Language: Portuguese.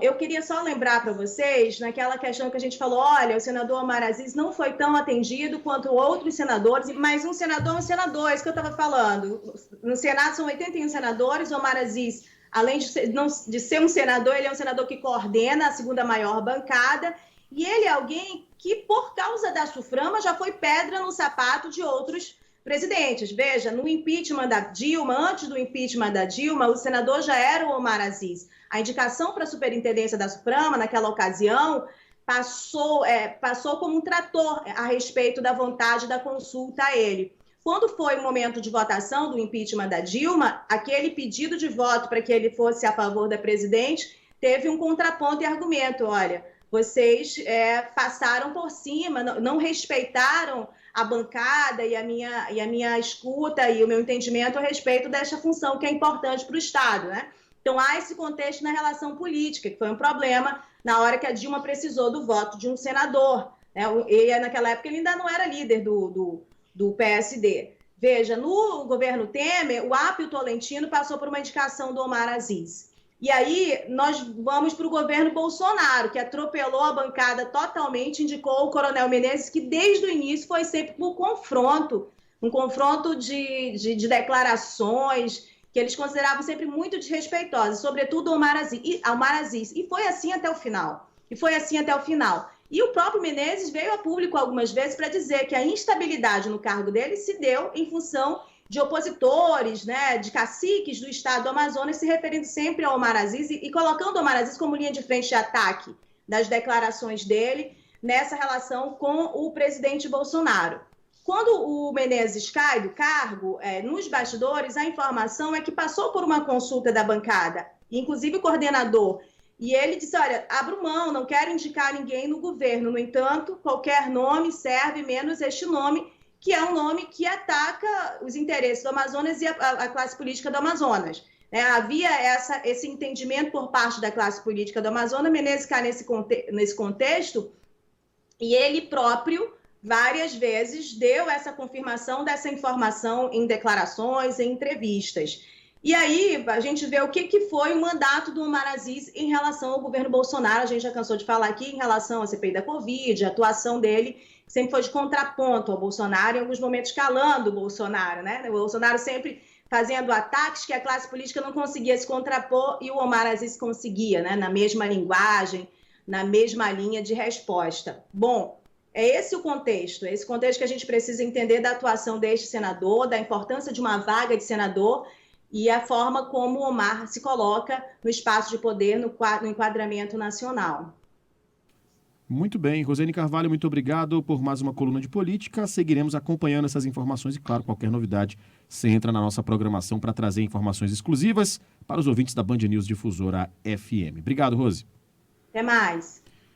Eu queria só lembrar para vocês, naquela questão que a gente falou, olha, o senador Omar Aziz não foi tão atendido quanto outros senadores, mas um senador é um senador, é isso que eu estava falando. No Senado são 81 senadores, o Omar Aziz, além de ser um senador, ele é um senador que coordena a segunda maior bancada, e ele é alguém que, por causa da SUFRAMA, já foi pedra no sapato de outros presidentes. Veja, no impeachment da Dilma, antes do impeachment da Dilma, o senador já era o Omar Aziz. A indicação para a superintendência da SUFRAMA, naquela ocasião, passou como um trator a respeito da vontade da consulta a ele. Quando foi o momento de votação do impeachment da Dilma, aquele pedido de voto para que ele fosse a favor da presidente teve um contraponto e argumento. Olha, vocês passaram por cima, não respeitaram a bancada e a minha escuta e o meu entendimento a respeito desta função que é importante para o Estado, né? Então, há esse contexto na relação política, que foi um problema na hora que a Dilma precisou do voto de um senador. Né? Ele, naquela época, ele ainda não era líder do PSD. Veja, no governo Temer, o Apio Tolentino passou por uma indicação do Omar Aziz. E aí, nós vamos para o governo Bolsonaro, que atropelou a bancada totalmente, indicou o Coronel Menezes, que desde o início foi sempre por confronto, um confronto de declarações, que eles consideravam sempre muito desrespeitosas, sobretudo Omar Aziz. E foi assim até o final. E o próprio Menezes veio a público algumas vezes para dizer que a instabilidade no cargo dele se deu em função de opositores, né, de caciques do estado do Amazonas, se referindo sempre ao Omar Aziz e colocando o Omar Aziz como linha de frente de ataque das declarações dele nessa relação com o presidente Bolsonaro. Quando o Menezes cai do cargo, nos bastidores, a informação é que passou por uma consulta da bancada, inclusive o coordenador, e ele disse, olha, abro mão, não quero indicar ninguém no governo, no entanto, qualquer nome serve, menos este nome, que é um nome que ataca os interesses do Amazonas e a classe política do Amazonas. Havia esse entendimento por parte da classe política do Amazonas, Menezes cai nesse contexto, e ele próprio várias vezes deu essa confirmação dessa informação em declarações, em entrevistas. E aí a gente vê o que foi o mandato do Omar Aziz em relação ao governo Bolsonaro. A gente já cansou de falar aqui em relação à CPI da Covid, a atuação dele sempre foi de contraponto ao Bolsonaro, em alguns momentos calando o Bolsonaro, né? O Bolsonaro sempre fazendo ataques que a classe política não conseguia se contrapor e o Omar Aziz conseguia, né? Na mesma linguagem, na mesma linha de resposta. Bom, é esse contexto que a gente precisa entender da atuação deste senador, da importância de uma vaga de senador e a forma como o Omar se coloca no espaço de poder, no enquadramento nacional. Muito bem, Rosane Carvalho, muito obrigado por mais uma coluna de política. Seguiremos acompanhando essas informações e, claro, qualquer novidade, você entra na nossa programação para trazer informações exclusivas para os ouvintes da Band News Difusora FM. Obrigado, Rose. Até mais.